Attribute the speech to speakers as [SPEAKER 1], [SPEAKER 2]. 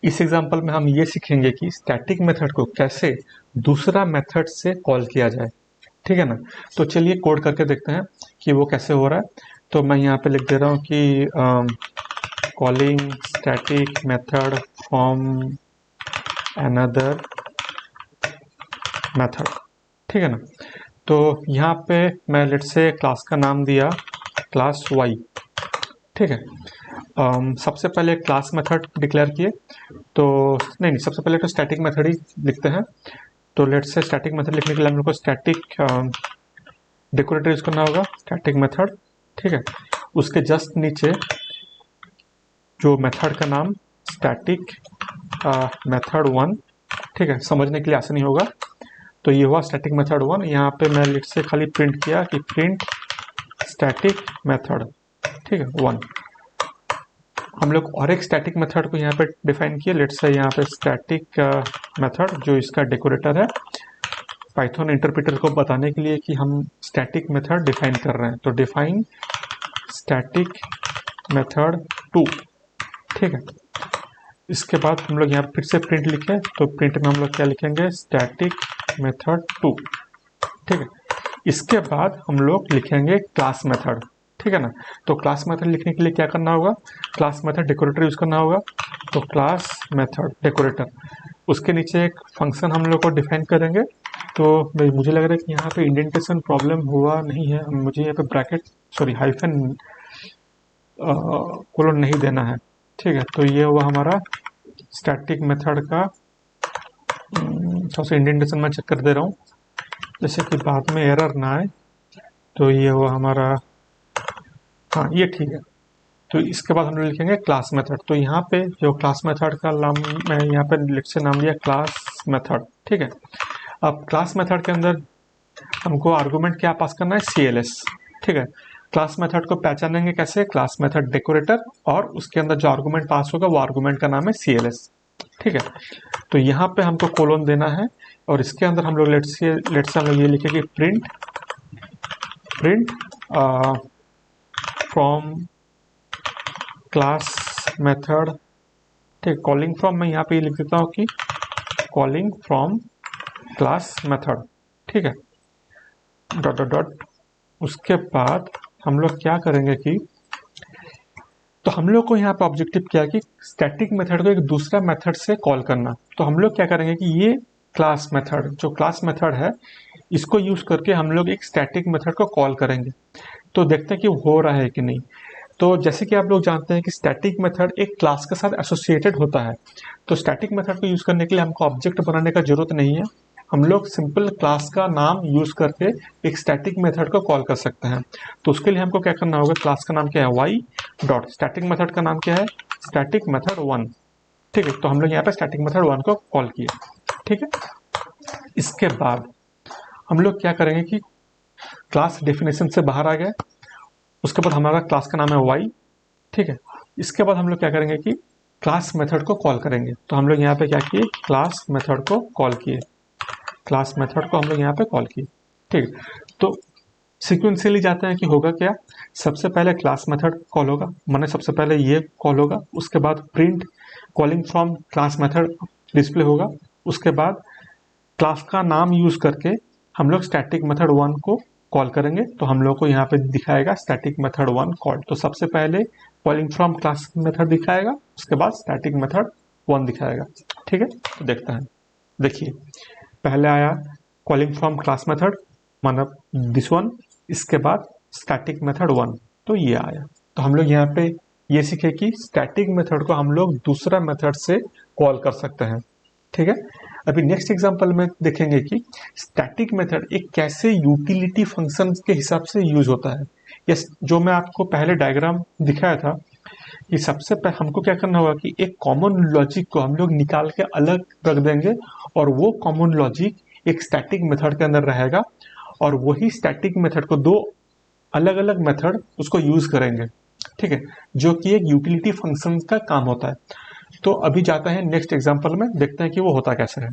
[SPEAKER 1] इस एग्जांपल में हम ये सीखेंगे कि स्टैटिक मेथड को कैसे दूसरा मेथड से कॉल किया जाए, ठीक है ना। तो चलिए कोड करके देखते हैं कि वो कैसे हो रहा है। तो मैं यहाँ पे लिख दे रहा हूँ कि calling static method from another method, ठीक है ना। तो यहाँ पे मैं लेट से क्लास का नाम दिया क्लास वाई, ठीक है। सबसे पहले क्लास मेथड डिक्लेयर किए, तो नहीं सबसे पहले तो स्टैटिक मेथड ही लिखते हैं। तो लेट से स्टैटिक मेथड लिखने के लिए हम लोग को स्टैटिक डेकोरेटर यूज करना होगा, स्टैटिक मेथड, ठीक है। उसके जस्ट नीचे जो मेथड का नाम स्टैटिक मेथड वन, ठीक है, समझने के लिए आसानी होगा। तो ये हुआ स्टैटिक मेथड वन। यहाँ पे मैं लेट से खाली प्रिंट किया कि प्रिंट स्टैटिक मेथड, ठीक है, वन। हम लोग और एक स्टैटिक मेथड को यहाँ पे डिफाइन किए, लेट से यहाँ पे स्टैटिक मेथड जो इसका डेकोरेटर है, पाइथन इंटरप्रेटर को बताने के लिए कि हम स्टैटिक मेथड डिफाइन कर रहे हैं। तो डिफाइन स्टैटिक मेथड टू, ठीक है। इसके बाद हम लोग यहाँ फिर से प्रिंट लिखे, तो प्रिंट में हम लोग क्या लिखेंगे, स्टैटिक मेथड टू, ठीक है। इसके बाद हम लोग लिखेंगे क्लास मेथड, ठीक है ना। तो क्लास मेथड लिखने के लिए क्या करना होगा, क्लास मेथड डेकोरेटर यूज करना होगा। तो क्लास मेथड डेकोरेटर, उसके नीचे एक फंक्शन हम लोग को डिफाइन करेंगे। तो मुझे लग रहा है कि यहाँ पे इंडेंटेशन प्रॉब्लम हुआ नहीं है, मुझे यहाँ पे ब्रैकेट सॉरी हाइफन कोलन नहीं देना है, ठीक है। तो ये हुआ हमारा स्टैटिक मेथड का, थोड़ा सा इंडेंटेशन मैं चेक कर दे रहा हूँ जैसे कि बाद में एरर ना आए। तो ये हुआ हमारा, हाँ ये ठीक है। तो इसके बाद हम लोग लिखेंगे क्लास मेथड। तो यहाँ पे जो क्लास मेथड का नाम मैं यहाँ पे लिट से नाम दिया क्लास मेथड, ठीक है। अब क्लास मेथड के अंदर हमको आर्गुमेंट क्या पास करना है, CLS, ठीक है। क्लास मेथड को पहचानेंगे कैसे, क्लास मेथड डेकोरेटर, और उसके अंदर जो आर्गुमेंट पास होगा वो आर्गुमेंट का नाम है CLS, ठीक है। तो यहाँ पे हमको कोलोन देना है, और इसके अंदर हम लोग लेट से हम लोग ये लिखेंगे प्रिंट फ्रॉम क्लास मेथड, ठीक। कॉलिंग फ्रॉम मैं यहाँ पे ये लिख देता हूँ कि कॉलिंग फ्रॉम क्लास मेथड, ठीक है, डॉट डॉट डॉट। उसके बाद हम लोग क्या करेंगे कि, तो हम लोग को यहाँ पे ऑब्जेक्टिव क्या है कि स्टैटिक मेथड को एक दूसरा मेथड से कॉल करना। तो हम लोग क्या करेंगे कि ये क्लास मेथड, जो क्लास मेथड है, इसको यूज करके हम लोग एक स्टैटिक मेथड को कॉल करेंगे। तो देखते हैं कि हो रहा है कि नहीं। तो जैसे कि आप लोग जानते हैं कि स्टैटिक मेथड एक क्लास के साथ एसोसिएटेड होता है। तो स्टैटिक मेथड को यूज करने के लिए हमको ऑब्जेक्ट बनाने का जरूरत नहीं है, हम लोग सिंपल क्लास का नाम यूज करके एक स्टैटिक मेथड को कॉल कर सकते हैं। तो उसके लिए हमको क्या करना होगा, क्लास का नाम क्या है, वाई डॉट, स्टैटिक मेथड का नाम क्या है, स्टैटिक मेथड वन, ठीक है। तो हम लोग यहाँ पे स्टैटिक मेथड वन को कॉल किए, ठीक है। इसके बाद हम लोग क्या करेंगे कि क्लास डेफिनेशन से बाहर आ गए, उसके बाद हमारा क्लास का नाम है वाई, ठीक है। इसके बाद हम लोग क्या करेंगे कि क्लास मेथड को कॉल करेंगे। तो हम लोग यहाँ पे क्या किए, क्लास मेथड को कॉल किए, क्लास मेथड को हम लोग यहाँ पे कॉल किए, ठीक है। तो सिक्वेंशियली जाते हैं कि होगा क्या, सबसे पहले क्लास मेथड कॉल होगा, माने सबसे पहले ये कॉल होगा, उसके बाद print calling from class method display होगा, उसके बाद क्लास का नाम यूज करके हम लोग स्टैटिक मेथड वन को कॉल करेंगे। तो हम लोग को यहाँ पे दिखाएगा स्टैटिक मेथड वन कॉल। तो सबसे पहले कॉलिंग फ्रॉम क्लास मेथड दिखाएगा, उसके बाद स्टैटिक मेथड वन दिखाएगा, ठीक है। तो देखते हैं, देखिए पहले आया कॉलिंग फ्रॉम क्लास मेथड, मतलब दिस वन, इसके बाद स्टैटिक मेथड वन, तो ये आया। तो हम लोग यहाँ पे ये सीखे कि स्टैटिक मेथड को हम लोग दूसरा मेथड से कॉल कर सकते हैं, ठीक है। अभी नेक्स्ट एग्जांपल में देखेंगे कि स्टैटिक मेथड एक कैसे यूटिलिटी फंक्शन के हिसाब से यूज होता है। यस, जो मैं आपको पहले डायग्राम दिखाया था कि सबसे पहले हमको क्या करना होगा कि एक कॉमन लॉजिक को हम लोग निकाल के अलग रख देंगे, और वो कॉमन लॉजिक एक स्टैटिक मेथड के अंदर रहेगा, और वही स्टैटिक मेथड को दो अलग अलग मेथड उसको यूज करेंगे, ठीक है, जो कि एक यूटिलिटी फंक्शन का काम होता है। तो अभी जाते हैं नेक्स्ट एग्जांपल में, देखते हैं कि वो होता कैसे है।